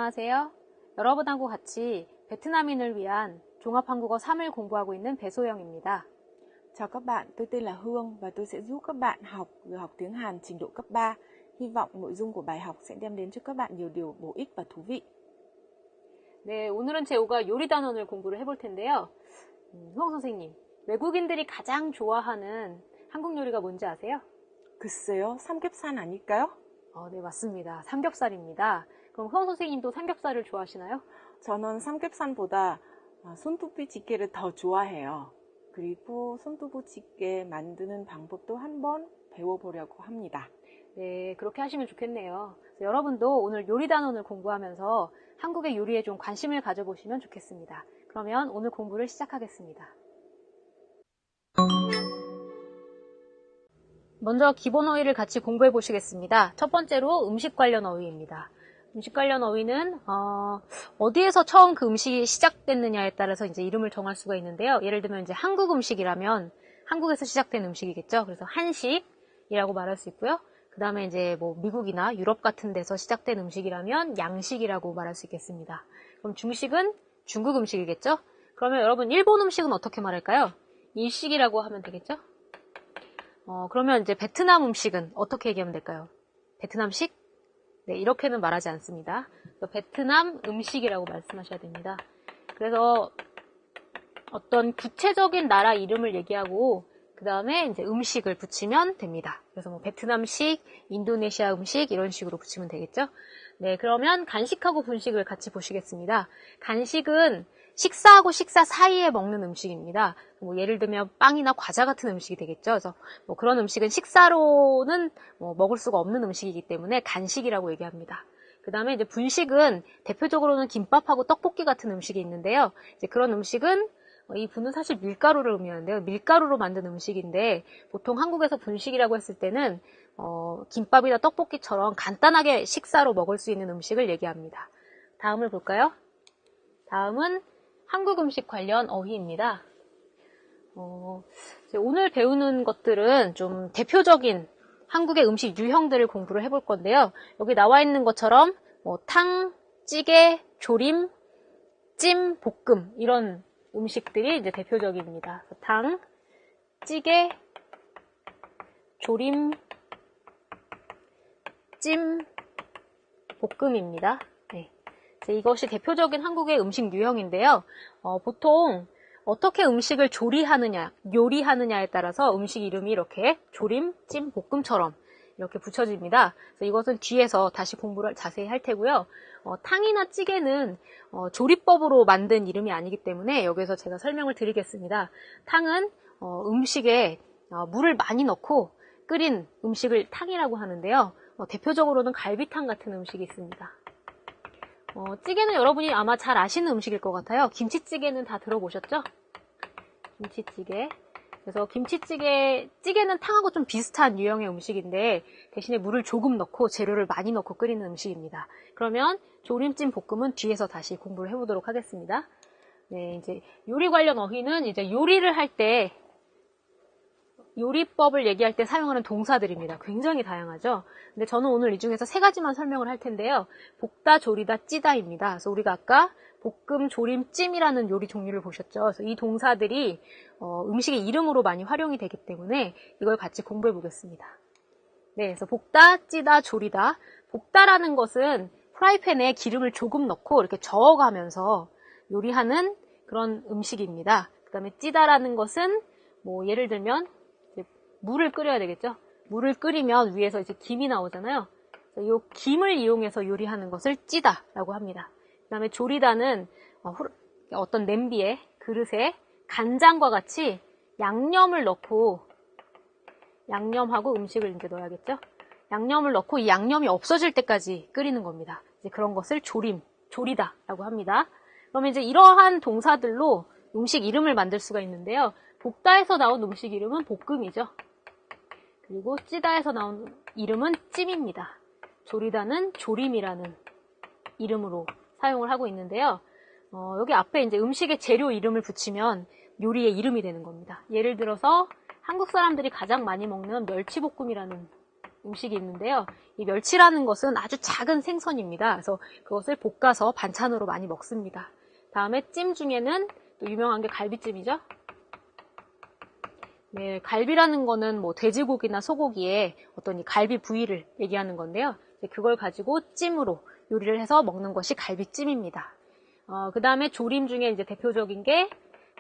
안녕하세요. 여러분하고 같이 베트남인을 위한 종합한국어 3을 공부하고 있는 배소영입니다. Chào các bạn, tôi tên là Hương và tôi sẽ giúp các bạn vừa học tiếng Hàn trình độ cấp 3. Hy vọng nội dung của bài học sẽ đem đến cho các bạn nhiều điều bổ ích và thú vị. 네, 오늘은 재우가 요리 단원을 공부를 해볼 텐데요. 후영 선생님, 외국인들이 가장 좋아하는 한국 요리가 뭔지 아세요? 글쎄요, 삼겹살 아닐까요? 네, 맞습니다. 삼겹살입니다. 그럼 후영 선생님도 삼겹살을 좋아하시나요? 저는 삼겹살보다 손두부찌개를 더 좋아해요. 그리고 손두부찌개 만드는 방법도 한번 배워보려고 합니다. 네, 그렇게 하시면 좋겠네요. 여러분도 오늘 요리 단원을 공부하면서 한국의 요리에 좀 관심을 가져보시면 좋겠습니다. 그러면 오늘 공부를 시작하겠습니다. 먼저 기본 어휘를 같이 공부해 보시겠습니다. 첫 번째로 음식 관련 어휘입니다. 음식 관련 어휘는 어디에서 처음 그 음식이 시작됐느냐에 따라서 이제 이름을 정할 수가 있는데요. 예를 들면 이제 한국 음식이라면 한국에서 시작된 음식이겠죠. 그래서 한식이라고 말할 수 있고요. 그 다음에 이제 뭐 미국이나 유럽 같은 데서 시작된 음식이라면 양식이라고 말할 수 있겠습니다. 그럼 중식은 중국 음식이겠죠. 그러면 여러분 일본 음식은 어떻게 말할까요? 일식이라고 하면 되겠죠. 그러면 이제 베트남 음식은 어떻게 얘기하면 될까요? 베트남식? 네, 이렇게는 말하지 않습니다. 베트남 음식이라고 말씀하셔야 됩니다. 그래서 어떤 구체적인 나라 이름을 얘기하고 그 다음에 이제 음식을 붙이면 됩니다. 그래서 뭐 베트남식, 인도네시아 음식 이런 식으로 붙이면 되겠죠. 네, 그러면 간식하고 분식을 같이 보시겠습니다. 간식은 식사하고 식사 사이에 먹는 음식입니다. 뭐 예를 들면 빵이나 과자 같은 음식이 되겠죠. 그래서 뭐 그런 음식은 식사로는 먹을 수가 없는 음식이기 때문에 간식이라고 얘기합니다. 그 다음에 이제 분식은 대표적으로는 김밥하고 떡볶이 같은 음식이 있는데요. 이제 그런 음식은 이 분은 사실 밀가루를 의미하는데요. 밀가루로 만든 음식인데 보통 한국에서 분식이라고 했을 때는 김밥이나 떡볶이처럼 간단하게 식사로 먹을 수 있는 음식을 얘기합니다. 다음을 볼까요? 다음은 한국 음식 관련 어휘입니다. 오늘 배우는 것들은 좀 대표적인 한국의 음식 유형들을 공부를 해볼 건데요. 여기 나와 있는 것처럼 탕, 찌개, 조림, 찜, 볶음 이런 음식들이 이제 대표적입니다. 탕, 찌개, 조림, 찜, 볶음입니다. 네. 이것이 대표적인 한국의 음식 유형인데요. 보통 어떻게 음식을 조리하느냐, 요리하느냐에 따라서 음식 이름이 이렇게 조림, 찜, 볶음처럼 이렇게 붙여집니다. 그래서 이것은 뒤에서 다시 공부를 자세히 할 테고요. 탕이나 찌개는 조리법으로 만든 이름이 아니기 때문에 여기서 제가 설명을 드리겠습니다. 탕은 음식에 물을 많이 넣고 끓인 음식을 탕이라고 하는데요. 대표적으로는 갈비탕 같은 음식이 있습니다. 찌개는 여러분이 아마 잘 아시는 음식일 것 같아요. 김치찌개는 다 들어보셨죠? 김치찌개. 그래서 찌개는 탕하고 좀 비슷한 유형의 음식인데 대신에 물을 조금 넣고 재료를 많이 넣고 끓이는 음식입니다. 그러면 조림찜 볶음은 뒤에서 다시 공부를 해보도록 하겠습니다. 네, 이제 요리 관련 어휘는 이제 요리를 할 때 요리법을 얘기할 때 사용하는 동사들입니다. 굉장히 다양하죠. 근데 저는 오늘 이 중에서 3가지만 설명을 할 텐데요. 볶다, 조리다, 찌다입니다. 그래서 우리가 아까 볶음, 조림, 찜이라는 요리 종류를 보셨죠. 그래서 이 동사들이 음식의 이름으로 많이 활용이 되기 때문에 이걸 같이 공부해 보겠습니다. 네, 그래서 볶다, 찌다, 조리다. 볶다라는 것은 프라이팬에 기름을 조금 넣고 이렇게 저어가면서 요리하는 그런 음식입니다. 그 다음에 찌다라는 것은 뭐 예를 들면 물을 끓여야 되겠죠. 물을 끓이면 위에서 이제 김이 나오잖아요. 이 김을 이용해서 요리하는 것을 찌다라고 합니다. 그 다음에 조리다는 어떤 냄비에 그릇에 간장과 같이 양념을 넣고 양념하고 음식을 이제 넣어야겠죠. 양념을 넣고 이 양념이 없어질 때까지 끓이는 겁니다. 이제 그런 것을 조리다라고 합니다. 그러면 이제 이러한 동사들로 음식 이름을 만들 수가 있는데요. 볶다에서 나온 음식 이름은 볶음이죠. 그리고 찌다에서 나온 이름은 찜입니다. 조리다는 조림이라는 이름으로 사용을 하고 있는데요. 여기 앞에 이제 음식의 재료 이름을 붙이면 요리의 이름이 되는 겁니다. 예를 들어서 한국 사람들이 가장 많이 먹는 멸치볶음이라는 음식이 있는데요. 이 멸치라는 것은 아주 작은 생선입니다. 그래서 그것을 볶아서 반찬으로 많이 먹습니다. 다음에 찜 중에는 또 유명한 게 갈비찜이죠. 네, 갈비라는 거는 뭐 돼지고기나 소고기의 어떤 이 갈비 부위를 얘기하는 건데요. 그걸 가지고 찜으로 요리를 해서 먹는 것이 갈비찜입니다. 그 다음에 조림 중에 이제 대표적인 게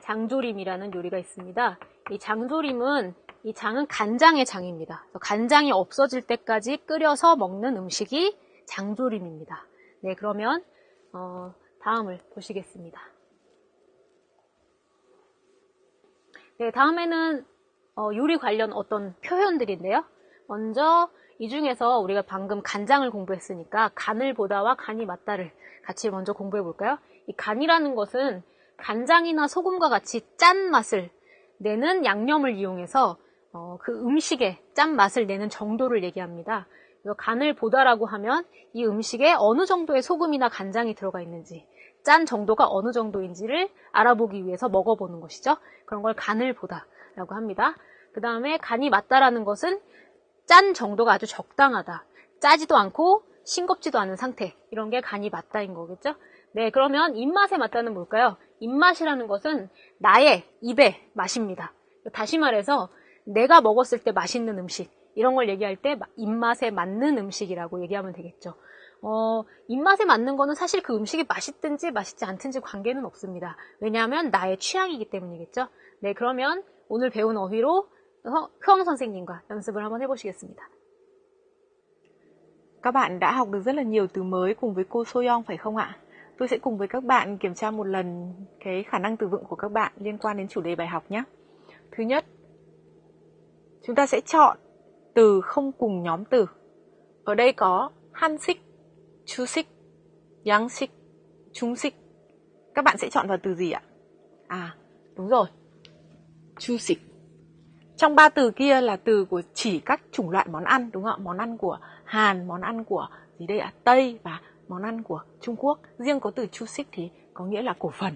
장조림이라는 요리가 있습니다. 이 장조림은 이 장은 간장의 장입니다. 간장이 없어질 때까지 끓여서 먹는 음식이 장조림입니다. 네, 그러면 다음을 보시겠습니다. 네, 다음에는 요리 관련 어떤 표현들인데요. 먼저 이 중에서 우리가 방금 간장을 공부했으니까 간을 보다와 간이 맞다를 같이 먼저 공부해 볼까요? 이 간이라는 것은 간장이나 소금과 같이 짠 맛을 내는 양념을 이용해서 그 음식의 짠 맛을 내는 정도를 얘기합니다. 그래서 간을 보다라고 하면 이 음식에 어느 정도의 소금이나 간장이 들어가 있는지, 짠 정도가 어느 정도인지를 알아보기 위해서 먹어보는 것이죠. 그런 걸 간을 보다라고 합니다. 그 다음에 간이 맞다라는 것은 짠 정도가 아주 적당하다. 짜지도 않고 싱겁지도 않은 상태. 이런 게 간이 맞다인 거겠죠? 네, 그러면 입맛에 맞다는 뭘까요? 입맛이라는 것은 나의 입의 맛입니다. 다시 말해서 내가 먹었을 때 맛있는 음식, 이런 걸 얘기할 때 입맛에 맞는 음식이라고 얘기하면 되겠죠. 입맛에 맞는 거는 사실 그 음식이 맛있든지 맛있지 않든지 관계는 없습니다. 왜냐하면 나의 취향이기 때문이겠죠. 네, 그러면 오늘 배운 어휘로 효영 선생님과 연습을 한번 해보시겠습니다. Các bạn đã học được rất là nhiều từ mới cùng với cô Soyoung phải không ạ? Tôi sẽ cùng với các bạn kiểm tra một lần cái khả năng từ vựng của các bạn liên quan đến chủ đề bài học nhé. Thứ nhất, chúng ta sẽ chọn từ không cùng nhóm từ. Ở đây có 한식, 주식, 양식, 중식. Các bạn sẽ chọn vào từ gì ạ? À, đúng rồi. 주식. Trong ba từ kia là từ của chỉ các chủng loại món ăn, đúng không ạ? Món ăn của Hàn, món ăn của gì đây ạ? Tây và món ăn của Trung Quốc. Riêng có từ chushik thì có nghĩa là cổ phần.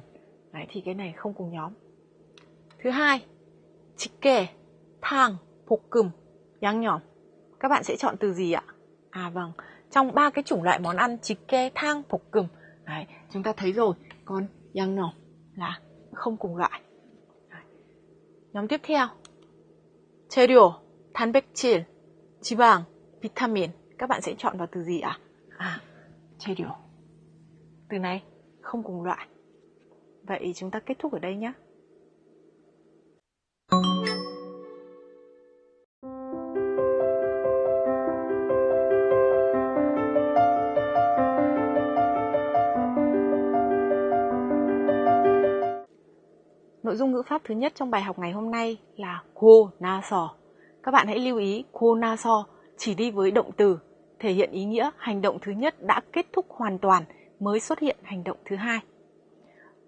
Đấy, thì cái này không cùng nhóm. Thứ hai, 직게, 탕, 볶음, 양념. Các bạn sẽ chọn từ gì ạ? À vâng, trong ba cái chủng loại món ăn 직게, 탕, 볶음. Đấy, chúng ta thấy rồi, còn 양념 là không cùng loại. Đấy. Nhóm tiếp theo, 재료, 단백질, 지방, 비타민. Các bạn sẽ chọn vào từ gì ạ? À, 재료. Từ này không cùng loại. Vậy chúng ta kết thúc ở đây nhé. Nội dung ngữ pháp thứ nhất trong bài học ngày hôm nay là 고 나서. Các bạn hãy lưu ý 고 나서 chỉ đi với động từ, thể hiện ý nghĩa hành động thứ nhất đã kết thúc hoàn toàn mới xuất hiện hành động thứ hai.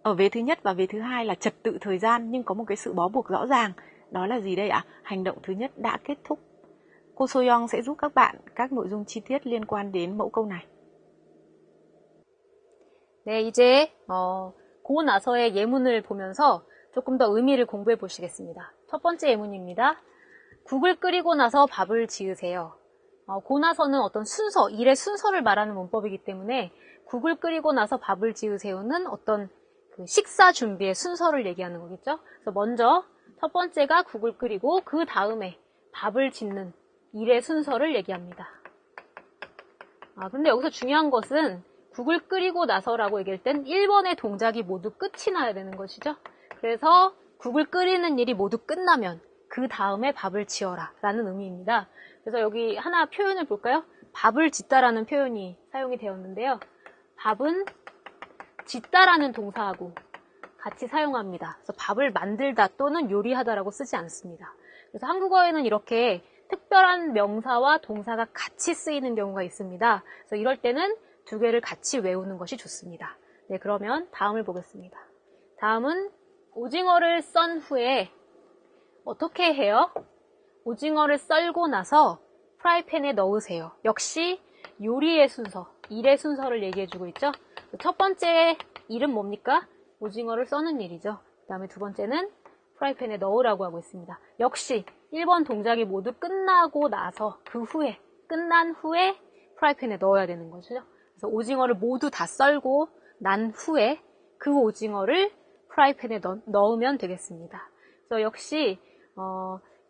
Ở vế thứ nhất và vế thứ hai là trật tự thời gian nhưng có một cái sự bó buộc rõ ràng. Đó là gì đây ạ? Hành động thứ nhất đã kết thúc. Cô Soyoung sẽ giúp các bạn các nội dung chi tiết liên quan đến mẫu câu này. 네, 이제 고 나서의 예문을 보면서 조금 더 의미를 공부해 보시겠습니다. 첫 번째 예문입니다. 국을 끓이고 나서 밥을 지으세요. 고 나서는 어떤 순서, 일의 순서를 말하는 문법이기 때문에 국을 끓이고 나서 밥을 지으세요는 어떤 그 식사 준비의 순서를 얘기하는 거겠죠. 그래서 먼저 첫 번째가 국을 끓이고 그 다음에 밥을 짓는 일의 순서를 얘기합니다. 근데 여기서 중요한 것은 국을 끓이고 나서라고 얘기할 땐 1번의 동작이 모두 끝이 나야 되는 것이죠. 그래서 국을 끓이는 일이 모두 끝나면 그 다음에 밥을 지어라 라는 의미입니다. 그래서 여기 하나 표현을 볼까요? 밥을 짓다라는 표현이 사용이 되었는데요. 밥은 짓다라는 동사하고 같이 사용합니다. 그래서 밥을 만들다 또는 요리하다라고 쓰지 않습니다. 그래서 한국어에는 이렇게 특별한 명사와 동사가 같이 쓰이는 경우가 있습니다. 그래서 이럴 때는 두 개를 같이 외우는 것이 좋습니다. 네, 그러면 다음을 보겠습니다. 다음은 오징어를 썬 후에 어떻게 해요? 오징어를 썰고 나서 프라이팬에 넣으세요. 역시 요리의 순서, 일의 순서를 얘기해주고 있죠. 첫 번째 일은 뭡니까? 오징어를 써는 일이죠. 그 다음에 두 번째는 프라이팬에 넣으라고 하고 있습니다. 역시 1번 동작이 모두 끝나고 나서 그 후에 끝난 후에 프라이팬에 넣어야 되는 거죠. 그래서 오징어를 모두 다 썰고 난 후에 그 오징어를 프라이팬에 넣으면 되겠습니다. 그래서 역시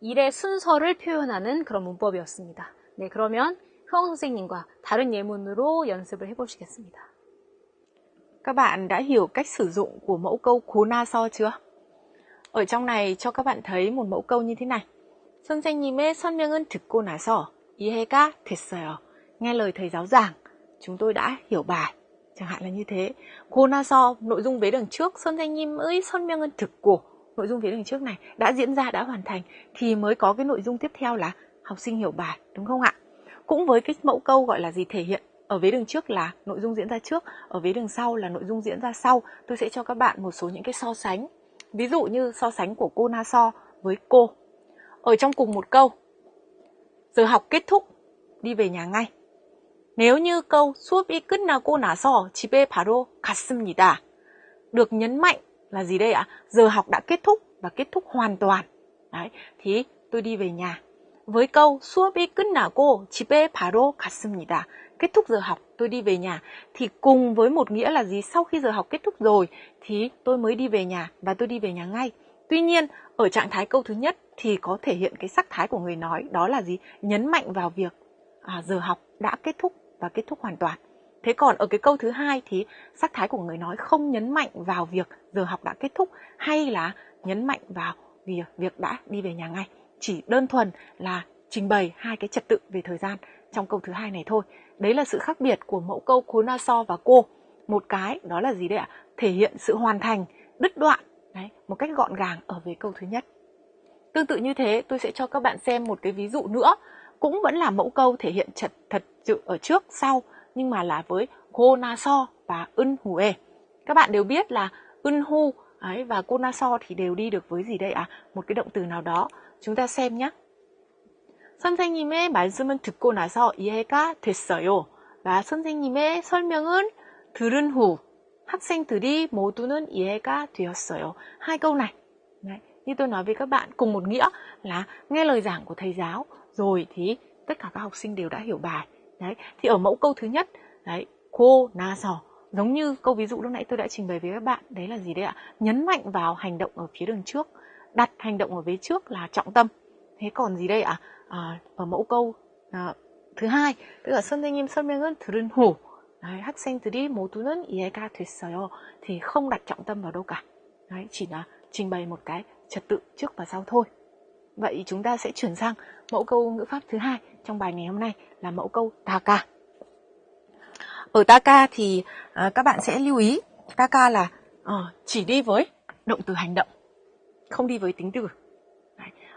일의 순서를 표현하는 그런 문법이었습니다. 네, 그러면 효영 선생님과 다른 예문으로 연습을 해보시겠습니다. Các bạn đã hiểu cách sử dụng của mẫu câu cố na so chưa? Ở trong này cho các bạn thấy một mẫu câu như thế này. 선생님의 설명은 듣고 나서 이해가 됐어요. Nghe lời thầy giáo giảng, chúng tôi đã hiểu bài. Chẳng hạn là như thế. cố na so, nội dung vế đằng trước, 선생님의 설명은 듣고, nội dung vế đằng trước này đã diễn ra, đã hoàn thành, thì mới có cái nội dung tiếp theo là học sinh hiểu bài, đúng không ạ? Cũng với cái mẫu câu gọi là gì thể hiện, ở vế đằng trước là nội dung diễn ra trước, ở vế đằng sau là nội dung diễn ra sau. Tôi sẽ cho các bạn một số những cái so sánh. Ví dụ như so sánh của cô Na So với cô. Ở trong cùng một câu, giờ học kết thúc, đi về nhà ngay. Nếu như câu 수업이 끝나고 나서 집에 바로 갔습니다. Được nhấn mạnh là gì đây ạ? Giờ học đã kết thúc và kết thúc hoàn toàn. Đấy, thì tôi đi về nhà. Với câu 수업이 끝나고 집에 바로 갔습니다. Kết thúc giờ học, tôi đi về nhà. Thì cùng với một nghĩa là gì? Sau khi giờ học kết thúc rồi thì tôi mới đi về nhà và tôi đi về nhà ngay. Tuy nhiên, ở trạng thái câu thứ nhất thì có thể hiện cái sắc thái của người nói. Đó là gì? Nhấn mạnh vào việc giờ học đã kết thúc và kết thúc hoàn toàn. Thế còn ở cái câu thứ hai thì sắc thái của người nói không nhấn mạnh vào việc giờ học đã kết thúc hay là nhấn mạnh vào việc đã đi về nhà ngay. Chỉ đơn thuần là trình bày hai cái trật tự về thời gian trong câu thứ hai này thôi. Đấy là sự khác biệt của mẫu câu cố na so và cô. Một cái đó là gì đấy ạ? Thể hiện sự hoàn thành, đứt đoạn, đấy, một cách gọn gàng ở về câu thứ nhất. Tương tự như thế, tôi sẽ cho các bạn xem một cái ví dụ nữa. Cũng vẫn là mẫu câu thể hiện thật sự ở trước, sau, nhưng mà là với cô na so và ân hue. Các bạn đều biết là ân hu và cô na so thì đều đi được với gì đây ạ? Một cái động từ nào đó. Chúng ta xem nhé. 선생님의 말씀은 듣고 나서 이해가 됐어요. và 선생님의 설명은 들은 후 학생들이 모두는 이해가 되었어요. Hai câu này, đấy, như tôi nói với các bạn, cùng một nghĩa là nghe lời giảng của thầy giáo rồi thì tất cả các học sinh đều đã hiểu bài. Đấy, thì ở mẫu câu thứ nhất, đấy, cô na so, giống như câu ví dụ lúc nãy tôi đã trình bày với các bạn, đấy là gì đấy ạ? Nhấn mạnh vào hành động ở phía đường trước, đặt hành động ở vế trước là trọng tâm. Thế còn gì đây ạ? Ở mẫu câu thứ hai, tức là 선생님 설명은 들은 후 학생들이 모두는 이해가 됐어요. Thì không đặt trọng tâm vào đâu cả. Đấy, chỉ là trình bày một cái trật tự trước và sau thôi. Vậy chúng ta sẽ chuyển sang mẫu câu ngữ pháp thứ hai trong bài ngày hôm nay là mẫu câu taka. Ở taka thì các bạn sẽ lưu ý, taka là chỉ đi với động từ hành động, không đi với tính từ.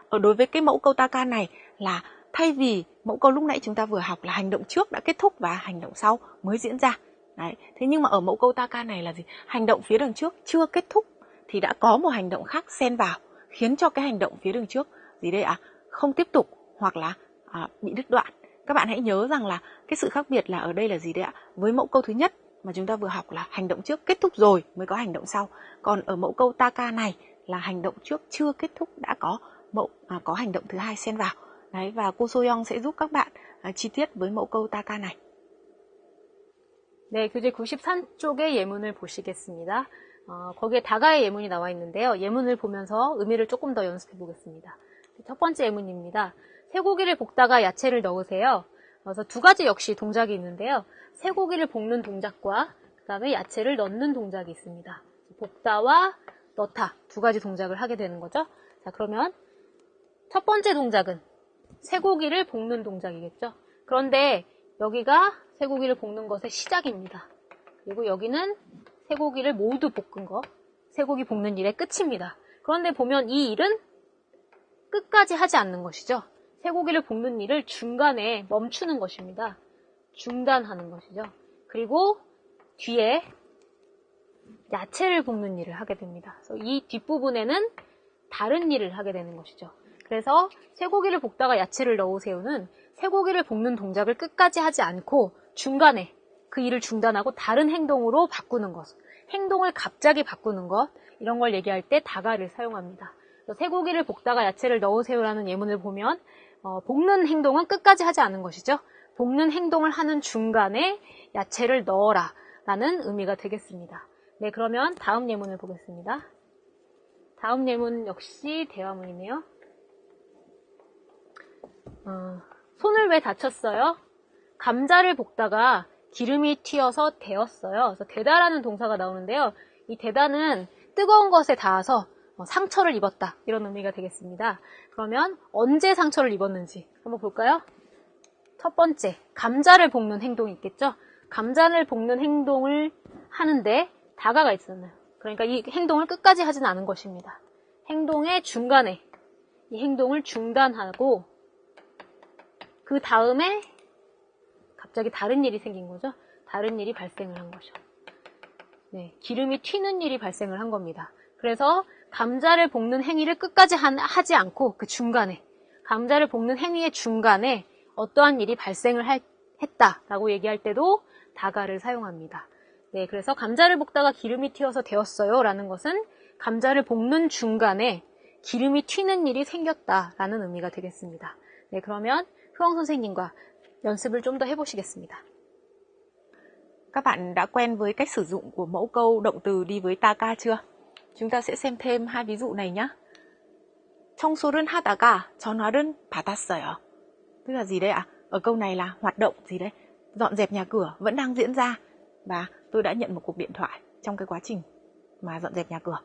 Ở đối với cái mẫu câu taka này là thay vì mẫu câu lúc nãy chúng ta vừa học là hành động trước đã kết thúc và hành động sau mới diễn ra. Đấy. Thế nhưng mà ở mẫu câu taka này là gì? Hành động phía đằng trước chưa kết thúc thì đã có một hành động khác xen vào, khiến cho cái hành động phía đằng trước gì đây ạ? Không tiếp tục hoặc là bị đứt đoạn. Các bạn hãy nhớ rằng là cái sự khác biệt là ở đây là gì đấy ạ? Với mẫu câu thứ nhất mà chúng ta vừa học là hành động trước kết thúc rồi mới có hành động sau. Còn ở mẫu câu taka này là hành động trước chưa kết thúc đã có hành động thứ hai xen vào. Đấy, và cô Soyoung sẽ giúp các bạn chi tiết với mẫu câu taka này. 네, 교재 93쪽의 예문을 보시겠습니다. 거기에 다가의 예문이 나와 있는데요. 예문을 보면서 의미를 조금 더 연습해 보겠습니다. 첫 번째 예문입니다. 쇠고기를 볶다가 야채를 넣으세요. 그래서 두 가지 역시 동작이 있는데요. 쇠고기를 볶는 동작과 그 다음에 야채를 넣는 동작이 있습니다. 볶다와 넣다 두 가지 동작을 하게 되는 거죠. 자, 그러면 첫 번째 동작은 쇠고기를 볶는 동작이겠죠. 그런데 여기가 쇠고기를 볶는 것의 시작입니다. 그리고 여기는 쇠고기를 모두 볶은 것, 쇠고기 볶는 일의 끝입니다. 그런데 보면 이 일은 끝까지 하지 않는 것이죠. 쇠고기를 볶는 일을 중간에 멈추는 것입니다. 중단하는 것이죠. 그리고 뒤에 야채를 볶는 일을 하게 됩니다. 그래서 이 뒷부분에는 다른 일을 하게 되는 것이죠. 그래서 쇠고기를 볶다가 야채를 넣으세요는 쇠고기를 볶는 동작을 끝까지 하지 않고 중간에 그 일을 중단하고 다른 행동으로 바꾸는 것, 행동을 갑자기 바꾸는 것, 이런 걸 얘기할 때 다가를 사용합니다. 쇠고기를 볶다가 야채를 넣으세요라는 예문을 보면 볶는 행동은 끝까지 하지 않은 것이죠. 볶는 행동을 하는 중간에 야채를 넣어라 라는 의미가 되겠습니다. 네, 그러면 다음 예문을 보겠습니다. 다음 예문 역시 대화문이네요. 손을 왜 다쳤어요? 감자를 볶다가 기름이 튀어서 데었어요. 그래서 데다라는 동사가 나오는데요. 이 데다는 뜨거운 것에 닿아서 상처를 입었다 이런 의미가 되겠습니다. 그러면 언제 상처를 입었는지 한번 볼까요? 첫 번째, 감자를 볶는 행동이 있겠죠? 감자를 볶는 행동을 하는데 다가가 있었나요? 그러니까 이 행동을 끝까지 하진 않은 것입니다. 행동의 중간에 이 행동을 중단하고 그 다음에 갑자기 다른 일이 생긴 거죠. 다른 일이 발생을 한 거죠. 네, 기름이 튀는 일이 발생을 한 겁니다. 그래서 감자를 볶는 행위를 끝까지 하지 않고 그 중간에 감자를 볶는 행위의 중간에 어떠한 일이 발생을 했다라고 얘기할 때도 다가를 사용합니다. 네, 그래서 감자를 볶다가 기름이 튀어서 데웠어요 라는 것은 감자를 볶는 중간에 기름이 튀는 일이 생겼다라는 의미가 되겠습니다. 네, 그러면 Hương 선생님과 연습을 좀 더 해보시겠습니다. Các bạn đã quen với cách sử dụng của mẫu câu động từ đi với taka chưa? Chúng ta sẽ xem thêm hai ví dụ này nhé. 청소를 하다가 전화를 받았어요. Tức là gì đây ạ? Ở câu này là hoạt động gì đấy? Dọn dẹp nhà cửa vẫn đang diễn ra và tôi đã nhận một cuộc điện thoại trong cái quá trình mà dọn dẹp nhà cửa.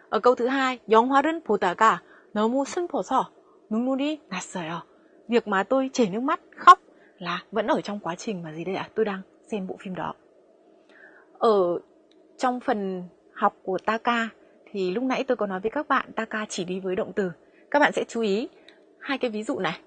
Ở câu thứ hai, 영화를 보다가 너무 슬퍼서 눈물이 났어요. Việc mà tôi chảy nước mắt khóc là vẫn ở trong quá trình mà gì đây ạ? Tôi đang xem bộ phim đó. Ở trong phần học của Taka thì lúc nãy tôi có nói với các bạn Taka chỉ đi với động từ. Các bạn sẽ chú ý hai cái ví dụ này.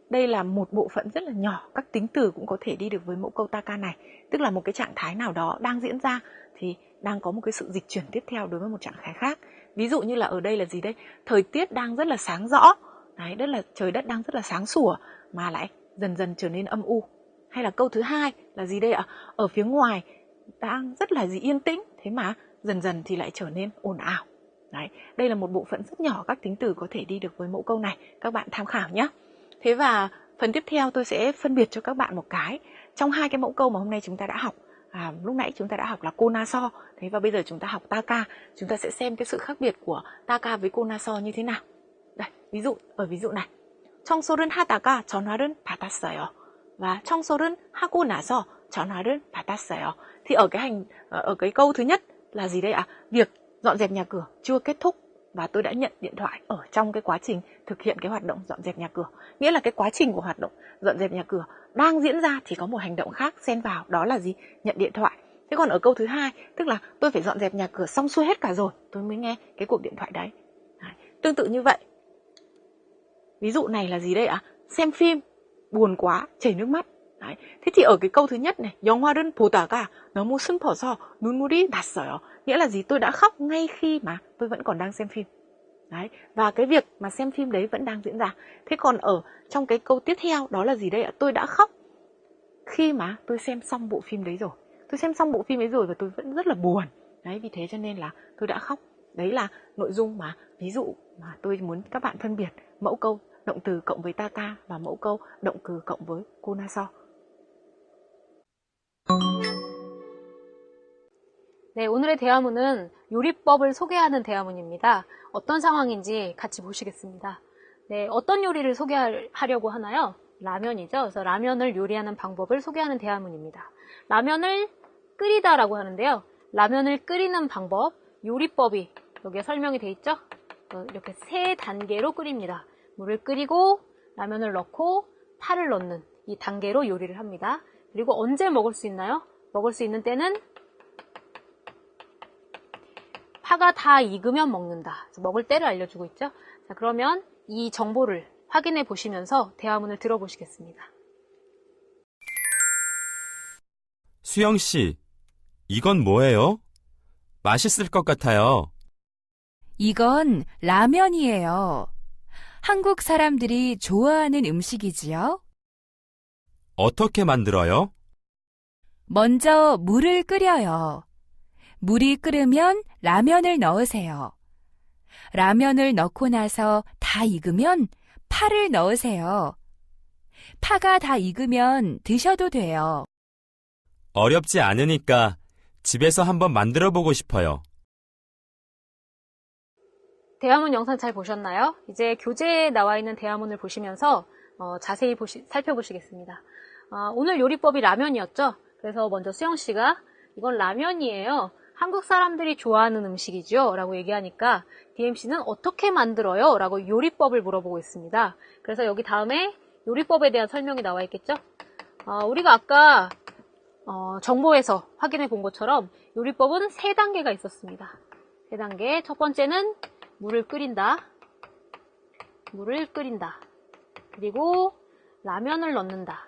Đây là một bộ phận rất là nhỏ, các tính từ cũng có thể đi được với mẫu câu Taka này. Tức là một cái trạng thái nào đó đang diễn ra thì đang có một cái sự dịch chuyển tiếp theo đối với một trạng thái khác. Ví dụ như là ở đây là gì đây? Thời tiết đang rất là sáng rõ. Đấy, trời đất đang rất là sáng sủa mà lại dần dần trở nên âm u. Hay là câu thứ hai là gì đây ạ? Ở phía ngoài đang rất là yên tĩnh, thế mà dần dần thì lại trở nên ồn ào. Đấy, đây là một bộ phận rất nhỏ các tính từ có thể đi được với mẫu câu này. Các bạn tham khảo nhé. Thế và phần tiếp theo tôi sẽ phân biệt cho các bạn một cái. Trong hai cái mẫu câu mà hôm nay chúng ta đã học, lúc nãy chúng ta đã học là konaso, thế và bây giờ chúng ta học taka. Chúng ta sẽ xem cái sự khác biệt của taka với konaso như thế nào. Đây, ví dụ này. 청소를 하다가 전화를 받았어요. Và 청소를 하고 나서 전화를 받았어요. Thì ở cái câu thứ nhất là gì đây ạ? Việc dọn dẹp nhà cửa chưa kết thúc và tôi đã nhận điện thoại ở trong cái quá trình thực hiện cái hoạt động dọn dẹp nhà cửa. Nghĩa là cái quá trình của hoạt động dọn dẹp nhà cửa đang diễn ra thì có một hành động khác xen vào, đó là gì? Nhận điện thoại. Thế còn ở câu thứ hai, tức là tôi phải dọn dẹp nhà cửa xong xuôi hết cả rồi, tôi mới nghe cái cuộc điện thoại đấy. Tương tự như vậy. Ví dụ này là gì đây ạ? Xem phim, buồn quá, chảy nước mắt. Đấy. Thế thì ở cái câu thứ nhất này, 영화를 보다가 너무 슬퍼서 눈물이 났어요. Nghĩa là gì? Tôi đã khóc ngay khi mà tôi vẫn còn đang xem phim. Đấy. Và cái việc mà xem phim đấy vẫn đang diễn ra. Thế còn ở trong cái câu tiếp theo đó là gì đây ạ? Tôi đã khóc khi mà tôi xem xong bộ phim đấy rồi. Tôi xem xong bộ phim ấy rồi và tôi vẫn rất là buồn. Đấy, vì thế cho nên là tôi đã khóc. Đấy là nội dung mà ví dụ mà tôi muốn các bạn phân biệt mẫu câu động từ cộng với taka và mẫu câu động từ cộng với konaso. 네, 오늘의 대화문은 요리법을 소개하는 대화문입니다. 어떤 상황인지 같이 보시겠습니다. 네, 어떤 요리를 소개하려고 하나요? 라면이죠. 그래서 라면을 요리하는 방법을 소개하는 대화문입니다. 라면을 끓이다라고 하는데요. 라면을 끓이는 방법, 요리법이 여기에 설명이 돼 있죠? 이렇게 3단계로 끓입니다. 물을 끓이고 라면을 넣고 파를 넣는 이 단계로 요리를 합니다. 그리고 언제 먹을 수 있나요? 먹을 수 있는 때는 파가 다 익으면 먹는다. 먹을 때를 알려주고 있죠. 자, 그러면 이 정보를 확인해 보시면서 대화문을 들어보시겠습니다. 수영 씨, 이건 뭐예요? 맛있을 것 같아요. 이건 라면이에요. 한국 사람들이 좋아하는 음식이지요. 어떻게 만들어요? 먼저 물을 끓여요. 물이 끓으면 라면을 넣으세요. 라면을 넣고 나서 다 익으면 파를 넣으세요. 파가 다 익으면 드셔도 돼요. 어렵지 않으니까 집에서 한번 만들어 보고 싶어요. 대화문 영상 잘 보셨나요? 이제 교재에 나와 있는 대화문을 보시면서 자세히 살펴보시겠습니다. 오늘 요리법이 라면이었죠? 그래서 먼저 수영씨가 이건 라면이에요. 한국 사람들이 좋아하는 음식이죠? 라고 얘기하니까 DMC는 어떻게 만들어요? 라고 요리법을 물어보고 있습니다. 그래서 여기 다음에 요리법에 대한 설명이 나와 있겠죠? 우리가 아까 정보에서 확인해 본 것처럼 요리법은 3단계가 있었습니다. 3단계. 첫 번째는 물을 끓인다. 그리고 라면을 넣는다.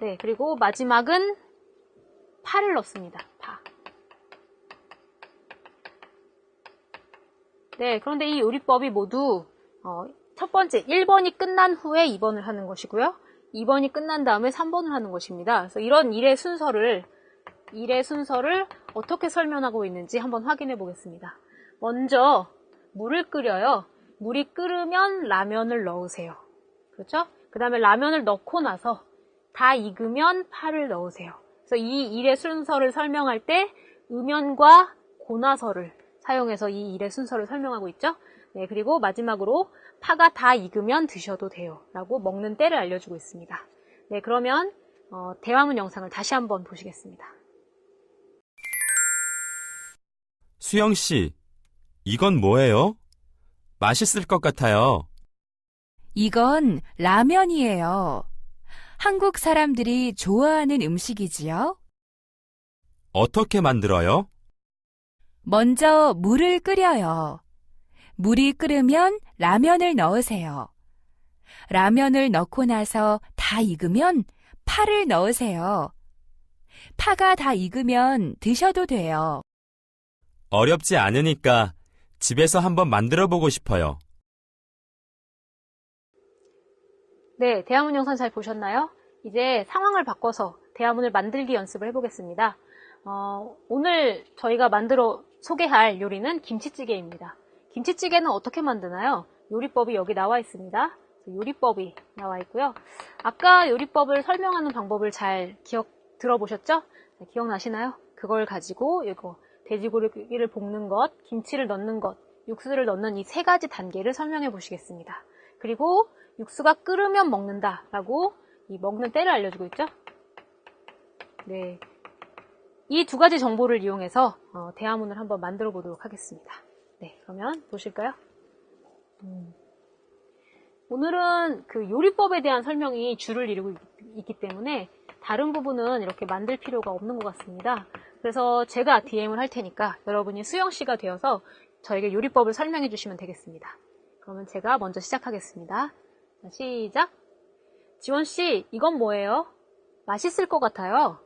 네, 그리고 마지막은 파를 넣습니다. 파. 네, 그런데 이 요리법이 모두 첫 번째 1번이 끝난 후에 2번을 하는 것이고요. 2번이 끝난 다음에 3번을 하는 것입니다. 그래서 이런 일의 순서를 어떻게 설명하고 있는지 한번 확인해 보겠습니다. 먼저 물을 끓여요. 물이 끓으면 라면을 넣으세요. 그렇죠? 그 다음에 라면을 넣고 나서 다 익으면 파를 넣으세요. 그래서 이 일의 순서를 설명할 때 음연과 고나서를 사용해서 이 일의 순서를 설명하고 있죠. 네, 그리고 마지막으로 파가 다 익으면 드셔도 돼요 라고 먹는 때를 알려주고 있습니다. 네, 그러면 대화문 영상을 다시 한번 보시겠습니다. 수영 씨, 이건 뭐예요? 맛있을 것 같아요. 이건 라면이에요. 한국 사람들이 좋아하는 음식이지요. 어떻게 만들어요? 먼저 물을 끓여요. 물이 끓으면 라면을 넣으세요. 라면을 넣고 나서 다 익으면 파를 넣으세요. 파가 다 익으면 드셔도 돼요. 어렵지 않으니까 집에서 한번 만들어 보고 싶어요. 네, 대화문 영상 잘 보셨나요? 이제 상황을 바꿔서 대화문을 만들기 연습을 해보겠습니다. 오늘 저희가 소개할 요리는 김치찌개입니다. 김치찌개는 어떻게 만드나요? 요리법이 여기 나와 있습니다. 요리법이 나와 있고요. 아까 요리법을 설명하는 방법을 잘 들어보셨죠? 기억나시나요? 그걸 가지고 이거 돼지고기를 볶는 것, 김치를 넣는 것, 육수를 넣는 이 3가지 단계를 설명해 보시겠습니다. 그리고 육수가 끓으면 먹는다 라고 이 먹는 때를 알려주고 있죠? 네, 이 2가지 정보를 이용해서 대화문을 한번 만들어 보도록 하겠습니다. 네, 그러면 보실까요? 오늘은 그 요리법에 대한 설명이 주를 이루고 있기 때문에 다른 부분은 이렇게 만들 필요가 없는 것 같습니다. 그래서 제가 DM을 할 테니까 여러분이 수영씨가 되어서 저에게 요리법을 설명해 주시면 되겠습니다. 그러면 제가 먼저 시작하겠습니다. 자, 시작! 지원씨, 이건 뭐예요? 맛있을 것 같아요.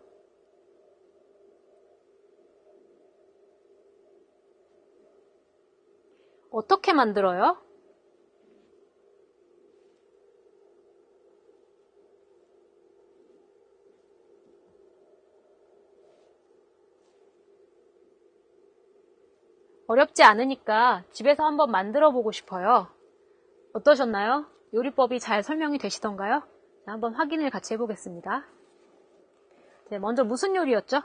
어떻게 만들어요? 어렵지 않으니까 집에서 한번 만들어 보고 싶어요. 어떠셨나요? 요리법이 잘 설명이 되시던가요? 자, 한번 확인을 같이 해보겠습니다. 네, 먼저 무슨 요리였죠?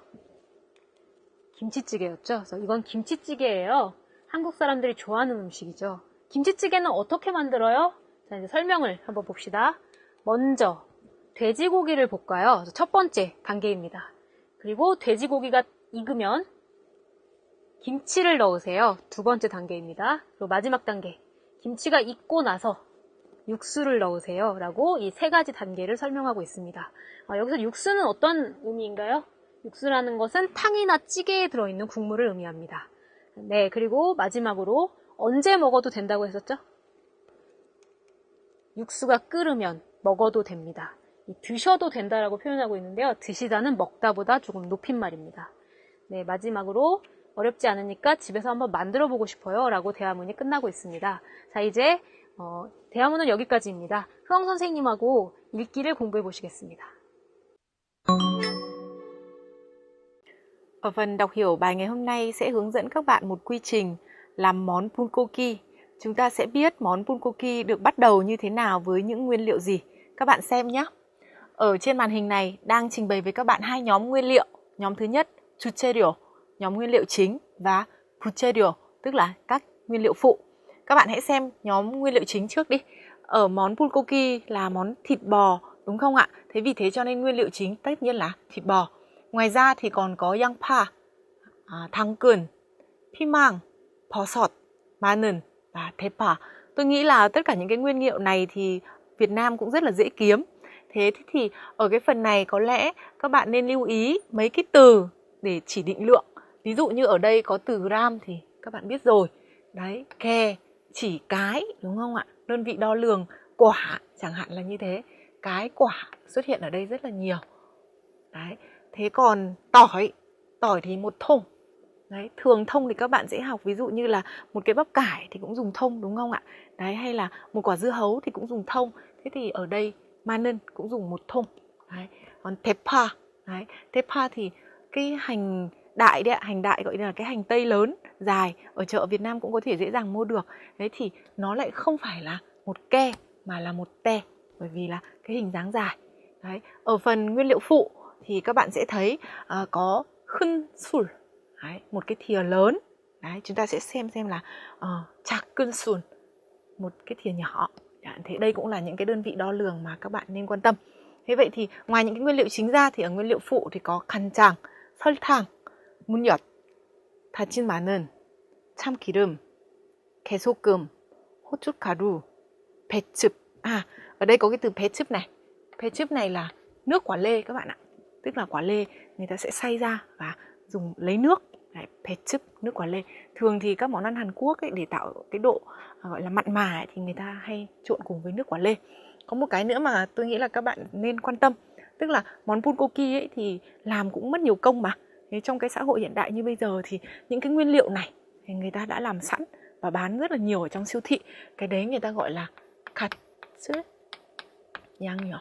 김치찌개였죠. 그래서 이건 김치찌개예요. 한국 사람들이 좋아하는 음식이죠. 김치찌개는 어떻게 만들어요? 자, 이제 설명을 한번 봅시다. 먼저 돼지고기를 볶아요. 그래서 첫 번째 단계입니다. 그리고 돼지고기가 익으면 김치를 넣으세요. 2번째 단계입니다. 그리고 마지막 단계, 김치가 익고 나서 육수를 넣으세요 라고 이 3가지 단계를 설명하고 있습니다. 여기서 육수는 어떤 의미인가요? 육수라는 것은 탕이나 찌개에 들어있는 국물을 의미합니다. 네, 그리고 마지막으로 언제 먹어도 된다고 했었죠? 육수가 끓으면 먹어도 됩니다. 드셔도 된다라고 표현하고 있는데요. 드시다는 먹다보다 조금 높임말입니다. 네, 마지막으로 어렵지 않으니까 집에서 한번 만들어 보고 싶어요 라고 대화문이 끝나고 있습니다. 자, 이제 대화문은 여기까지입니다. 흐엉 선생님하고 읽기를 공부해 보시겠습니다. Ở phần đọc hiểu bài ngày hôm nay sẽ hướng dẫn các bạn một quy trình làm món bulgogi. Chúng ta sẽ biết món bulgogi được bắt đầu như thế nào với những nguyên liệu gì. Các bạn xem nhé. Ở trên màn hình này đang trình bày với các bạn hai nhóm nguyên liệu. Nhóm thứ nhất, 주재료, nhóm nguyên liệu chính, và 부재료, tức là các nguyên liệu phụ. Các bạn hãy xem nhóm nguyên liệu chính trước đi. Ở món bulgogi là món thịt bò, đúng không ạ? Thế vì thế cho nên nguyên liệu chính tất nhiên là thịt bò. Ngoài ra thì còn có 양파, 당근, 피망, 버섯, 마늘 và 대파. Tôi nghĩ là tất cả những cái nguyên liệu này thì Việt Nam cũng rất là dễ kiếm. Thế thì ở cái phần này có lẽ các bạn nên lưu ý mấy cái từ để chỉ định lượng. Ví dụ như ở đây có từ gram thì các bạn biết rồi. Đấy, kè, chỉ cái, đúng không ạ? Đơn vị đo lường, quả chẳng hạn là như thế. Cái, quả xuất hiện ở đây rất là nhiều. Đấy, thế còn tỏi thì một thùng. Đấy, thường thông thì các bạn sẽ học ví dụ như là một cái bắp cải thì cũng dùng thông, đúng không ạ? Đấy, hay là một quả dưa hấu thì cũng dùng thông. Thế thì ở đây manen cũng dùng một thùng. Đấy, còn tepa, đấy, tepa thì cái hành đại đấy ạ, hành đại gọi là cái hành tây lớn dài, ở chợ Việt Nam cũng có thể dễ dàng mua được. Đấy thì nó lại không phải là một ke mà là một te, bởi vì là cái hình dáng dài. Đấy, ở phần nguyên liệu phụ thì các bạn sẽ thấy có khân sul, một cái thìa lớn. Đấy, chúng ta sẽ xem là 작은 술, một cái thìa nhỏ. Thế đây cũng là những cái đơn vị đo lường mà các bạn nên quan tâm. Thế vậy thì ngoài những cái nguyên liệu chính ra thì ở nguyên liệu phụ thì có 간장, 설탕, 문엿, 다진 마늘, 참기름, 개소금, 고춧가루, 배즙. Ở đây có cái từ 배즙 này. 배즙 này là nước quả lê các bạn ạ. Tức là quả lê người ta sẽ xay ra và dùng lấy nước. Đấy, 배즙, nước quả lê. Thường thì các món ăn Hàn Quốc ấy, để tạo cái độ gọi là mặn mà ấy, thì người ta hay trộn cùng với nước quả lê. Có một cái nữa mà tôi nghĩ là các bạn nên quan tâm, tức là món bulgogi ấy thì làm cũng mất nhiều công mà. Thế trong cái xã hội hiện đại như bây giờ thì những cái nguyên liệu này thì người ta đã làm sẵn và bán rất là nhiều ở trong siêu thị. Cái đấy người ta gọi là 같이 양념.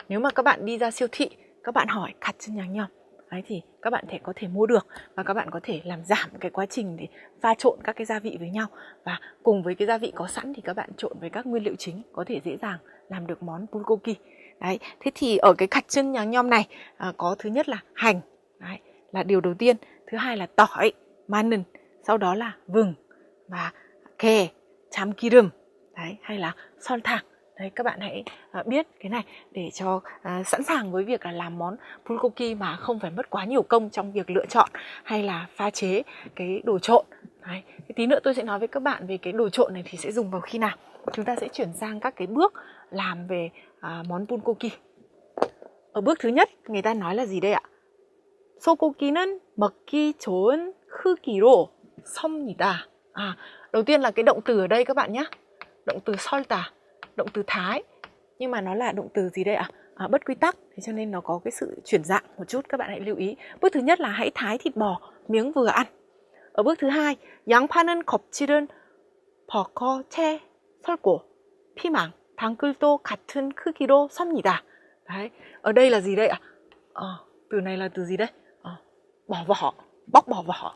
Nếu mà các bạn đi ra siêu thị, các bạn hỏi 같이 양념, đấy thì các bạn có thể mua được và các bạn có thể làm giảm cái quá trình để pha trộn các cái gia vị với nhau, và cùng với cái gia vị có sẵn thì các bạn trộn với các nguyên liệu chính có thể dễ dàng làm được món bulgogi. Đấy, thế thì ở cái 같이 양념 này có thứ nhất là hành, đấy, là điều đầu tiên. Thứ hai là tỏi, manen, sau đó là vừng và kè, 참기름, đấy, hay là 설탕. Đấy, các bạn hãy biết cái này để cho sẵn sàng với việc là làm món bulgogi mà không phải mất quá nhiều công trong việc lựa chọn hay là pha chế cái đồ trộn. Đấy, tí nữa tôi sẽ nói với các bạn về cái đồ trộn này thì sẽ dùng vào khi nào. Chúng ta sẽ chuyển sang các cái bước làm về món bulgogi. Ở bước thứ nhất người ta nói là gì đây ạ? 소고기는 먹기 좋은 크기로 섭니다. Đầu tiên là cái động từ ở đây các bạn nhé. Động từ 설다, động từ thái. Nhưng mà nó là động từ gì đây ạ? Bất quy tắc, thế cho nên nó có cái sự chuyển dạng một chút, các bạn hãy lưu ý. Bước thứ nhất là hãy thái thịt bò miếng vừa ăn. Ở bước thứ hai, 양파는 껍질은 벗고 채 썰고 피망, 당근도 같은 크기로 섭니다. Đấy, ở đây là gì đây ạ? Từ này là từ gì đây? Bỏ vỏ, bóc bỏ vỏ.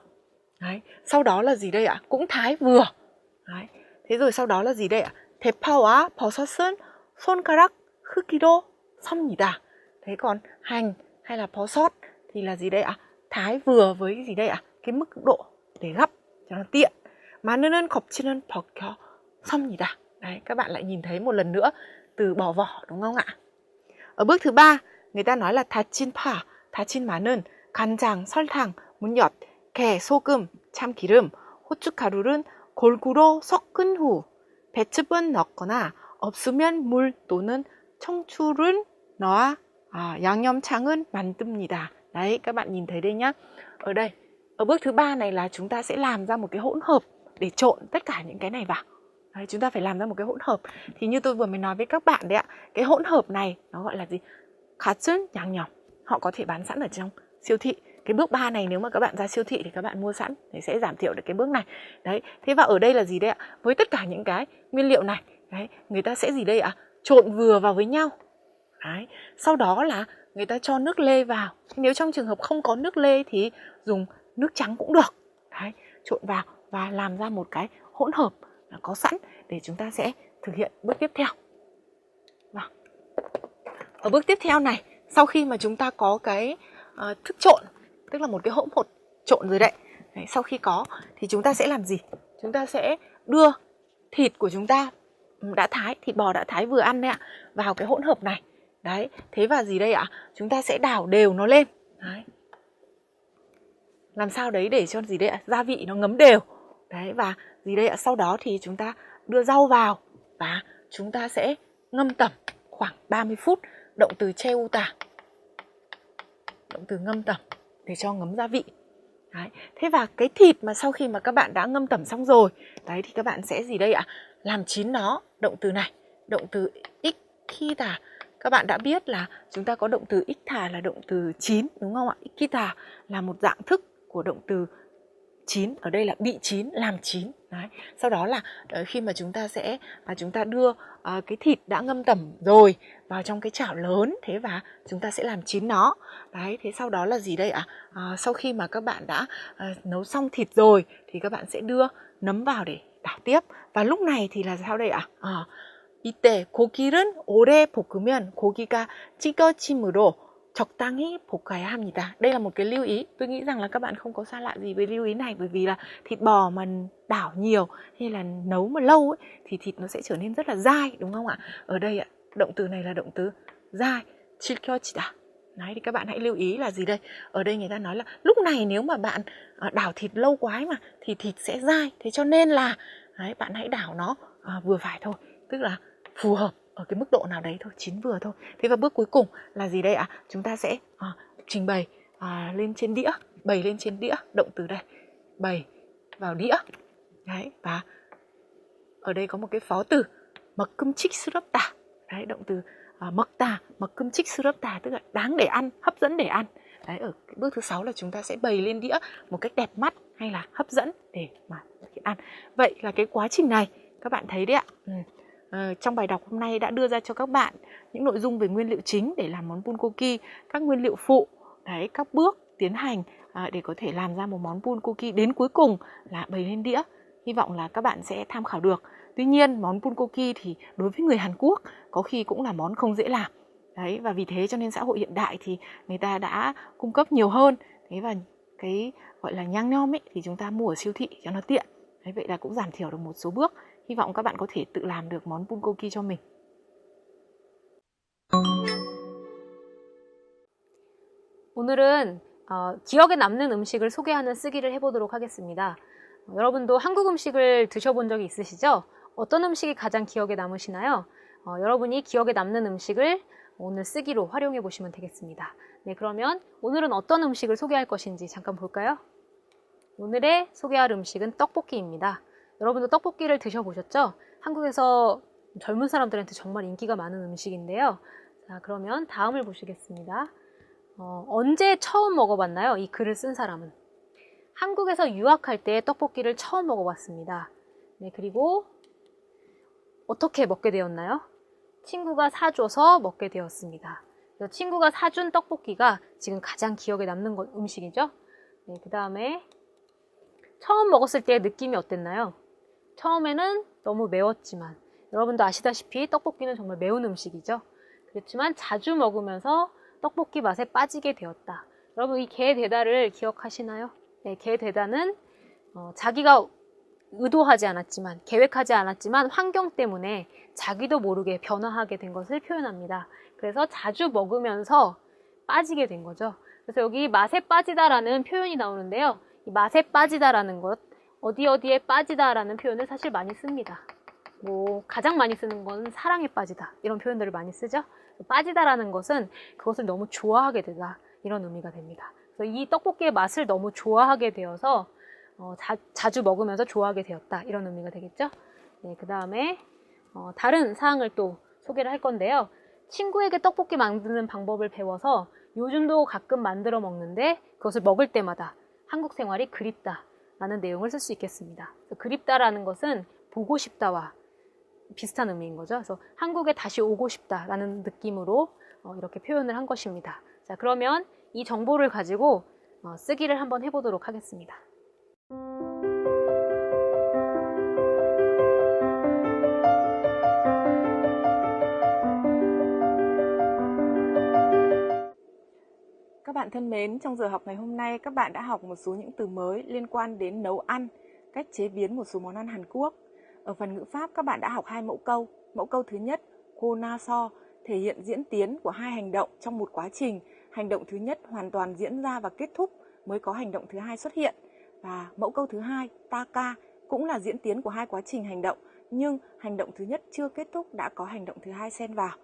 Đấy, sau đó là gì đây ạ? Cũng thái vừa. Đấy, thế rồi sau đó là gì đây ạ? 대파와 버섯은 손가락 크기로 섭니다. Thế còn hành hay là 버섯 thì là gì đây ạ? Thái vừa với cái gì đây ạ? Cái mức độ để gắp cho nó tiện. 마늘은 껍질은 벗겨 섭니다. Đấy, các bạn lại nhìn thấy một lần nữa từ bỏ vỏ, đúng không ạ? Ở bước thứ ba, người ta nói là 다진 파, 다진 마늘, 간장, 설탕, 문엿, 게, 소금, 참기름, 고춧가루는 골고루 섞은 후 배즙은 넣거나 없으면 물 또는 청주를 넣어 양념장을 만듭니다. Đấy, các bạn nhìn thấy đây nhá. Ở đây, ở bước thứ ba này là chúng ta sẽ làm ra một cái hỗn hợp để trộn tất cả những cái này vào. Đấy, chúng ta phải làm ra một cái hỗn hợp. Thì như tôi vừa mới nói với các bạn đấy ạ, cái hỗn hợp này nó gọi là gì? 같은 양념. Họ có thể bán sẵn ở trong siêu thị. Cái bước 3 này nếu mà các bạn ra siêu thị thì các bạn mua sẵn thì sẽ giảm thiểu được cái bước này. Đấy, thế và ở đây là gì đây ạ? Với tất cả những cái nguyên liệu này, đấy, người ta sẽ gì đây ạ? Trộn vừa vào với nhau. Đấy, sau đó là người ta cho nước lê vào. Nếu trong trường hợp không có nước lê thì dùng nước trắng cũng được. Đấy, trộn vào và làm ra một cái hỗn hợp có sẵn để chúng ta sẽ thực hiện bước tiếp theo. Vâng. Ở bước tiếp theo này, sau khi mà chúng ta có cái thức trộn, tức là một cái hỗn hợp trộn rồi đấy. Đấy, sau khi có thì chúng ta sẽ làm gì? Chúng ta sẽ đưa thịt của chúng ta đã thái, thịt bò đã thái vừa ăn đấy ạ, vào cái hỗn hợp này. Đấy, thế và gì đây ạ? Chúng ta sẽ đảo đều nó lên. Đấy. Làm sao đấy để cho gì đây ạ? Gia vị nó ngấm đều. Đấy, và gì đây ạ? Sau đó thì chúng ta đưa rau vào và chúng ta sẽ ngâm tẩm khoảng 30 phút, động từ cheuta. Động từ ngâm tẩm để cho ngấm gia vị. Đấy. Thế và cái thịt mà sau khi mà các bạn đã ngâm tẩm xong rồi, đấy thì các bạn sẽ gì đây ạ? Làm chín nó, động từ này, động từ ikita. Các bạn đã biết là chúng ta có động từ ikta là động từ chín, đúng không ạ? Ikita là một dạng thức của động từ chín, ở đây là bị chín, làm chín. Đấy. Sau đó là khi mà chúng ta đưa cái thịt đã ngâm tẩm rồi vào trong cái chảo lớn, thế và chúng ta sẽ làm chín nó. Đấy, thế sau đó là gì đây ạ? Sau khi mà các bạn đã nấu xong thịt rồi thì các bạn sẽ đưa nấm vào để đảo tiếp. Và lúc này thì là sao đây ạ? 이때 고기를 오래 볶으면 고기가 찌꺼짐으로 적당히 볶아야 합니다. Đây là một cái lưu ý. Tôi nghĩ rằng là các bạn không có xa lạ gì với lưu ý này, bởi vì là thịt bò mà đảo nhiều hay là nấu mà lâu ấy, thì thịt nó sẽ trở nên rất là dai, đúng không ạ? Ở đây ạ, động từ này là động từ dai, 질겨지다. Đấy, thì các bạn hãy lưu ý là gì đây? Ở đây người ta nói là lúc này nếu mà bạn đảo thịt lâu quá mà thì thịt sẽ dai. Thế cho nên là đấy, bạn hãy đảo nó vừa phải thôi, tức là phù hợp ở cái mức độ nào đấy thôi, chín vừa thôi. Thế và bước cuối cùng là gì đây ạ? Chúng ta sẽ trình bày lên trên đĩa, bày lên trên đĩa, động từ đây, bày vào đĩa. Đấy, và ở đây có một cái phó từ 먹음직스럽다. Đấy, động từ 먹다, 먹음직스럽다, tức là đáng để ăn, hấp dẫn để ăn. Đấy, ở bước thứ 6 là chúng ta sẽ bày lên đĩa một cách đẹp mắt hay là hấp dẫn để mà ăn. Vậy là cái quá trình này các bạn thấy đấy ạ. Trong bài đọc hôm nay đã đưa ra cho các bạn những nội dung về nguyên liệu chính để làm món bulgogi, các nguyên liệu phụ, đấy, các bước tiến hành để có thể làm ra một món bulgogi, đến cuối cùng là bày lên đĩa. Hy vọng là các bạn sẽ tham khảo được. Tuy nhiên món bulgogi thì đối với người Hàn Quốc có khi cũng là món không dễ làm. Đấy, và vì thế cho nên xã hội hiện đại thì người ta đã cung cấp nhiều hơn. Thế và cái gọi là nhang nhom ấy thì chúng ta mua ở siêu thị cho nó tiện. Đấy, vậy là cũng giảm thiểu được một số bước. Hy vọng các bạn có thể tự làm được món bulgogi cho mình. 오늘은 기억에 남는 음식을 소개하는 쓰기를 해보도록 하겠습니다. 여러분도 한국 음식을 드셔본 적이 있으시죠? 어떤 음식이 가장 기억에 남으시나요? 여러분이 기억에 남는 음식을 오늘 쓰기로 활용해 보시면 되겠습니다. 네, 그러면 오늘은 어떤 음식을 소개할 것인지 잠깐 볼까요? 오늘의 소개할 음식은 떡볶이입니다. 여러분도 떡볶이를 드셔보셨죠? 한국에서 젊은 사람들한테 정말 인기가 많은 음식인데요. 자, 그러면 다음을 보시겠습니다. 언제 처음 먹어봤나요? 이 글을 쓴 사람은. 한국에서 유학할 때 떡볶이를 처음 먹어봤습니다. 네, 그리고 어떻게 먹게 되었나요? 친구가 사줘서 먹게 되었습니다. 그래서 친구가 사준 떡볶이가 지금 가장 기억에 남는 음식이죠. 네, 그 다음에 처음 먹었을 때의 느낌이 어땠나요? 처음에는 너무 매웠지만, 여러분도 아시다시피 떡볶이는 정말 매운 음식이죠. 그렇지만 자주 먹으면서 떡볶이 맛에 빠지게 되었다. 여러분, 이 게대다를 기억하시나요? 네, 게대다는 자기가 의도하지 않았지만, 계획하지 않았지만 환경 때문에 자기도 모르게 변화하게 된 것을 표현합니다. 그래서 자주 먹으면서 빠지게 된 거죠. 그래서 여기 맛에 빠지다라는 표현이 나오는데요. 이 맛에 빠지다라는 것, 어디에 빠지다라는 표현을 사실 많이 씁니다. 뭐 가장 많이 쓰는 건 사랑에 빠지다, 이런 표현들을 많이 쓰죠. 빠지다라는 것은 그것을 너무 좋아하게 되다, 이런 의미가 됩니다. 그래서 이 떡볶이의 맛을 너무 좋아하게 되어서 자주 먹으면서 좋아하게 되었다, 이런 의미가 되겠죠. 네, 그 다음에 다른 사항을 또 소개를 할 건데요. 친구에게 떡볶이 만드는 방법을 배워서 요즘도 가끔 만들어 먹는데 그것을 먹을 때마다 한국 생활이 그립다 라는 내용을 쓸 수 있겠습니다. 그립다라는 것은 보고 싶다와 비슷한 의미인 거죠. 그래서 한국에 다시 오고 싶다라는 느낌으로 이렇게 표현을 한 것입니다. 자, 그러면 이 정보를 가지고 쓰기를 한번 해보도록 하겠습니다. Các bạn thân mến, trong giờ học ngày hôm nay các bạn đã học một số những từ mới liên quan đến nấu ăn, cách chế biến một số món ăn Hàn Quốc. Ở phần ngữ pháp các bạn đã học 2 mẫu câu. Mẫu câu thứ nhất, 고나서, thể hiện diễn tiến của hai hành động trong một quá trình. Hành động thứ nhất hoàn toàn diễn ra và kết thúc mới có hành động thứ hai xuất hiện. Và mẫu câu thứ hai, taka, cũng là diễn tiến của hai quá trình hành động, nhưng hành động thứ nhất chưa kết thúc đã có hành động thứ hai xen vào.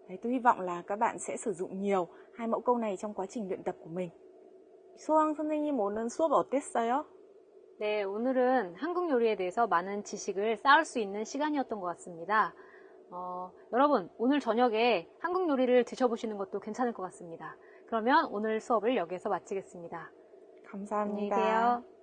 Đấy, tôi hy vọng là các bạn sẽ sử dụng nhiều hai mẫu câu này trong quá trình luyện tập của mình. 소왕 선생님 오늘 수업 어땠어요? 네, 오늘은 한국 요리에 대해서 많은 지식을 쌓을 수 있는 시간이었던 것 같습니다. 여러분, 오늘 저녁에 한국 요리를 드셔보시는 것도 괜찮을 것 같습니다. 그러면 오늘 수업을 여기에서 마치겠습니다. 안녕히 감사합니다. 계세요.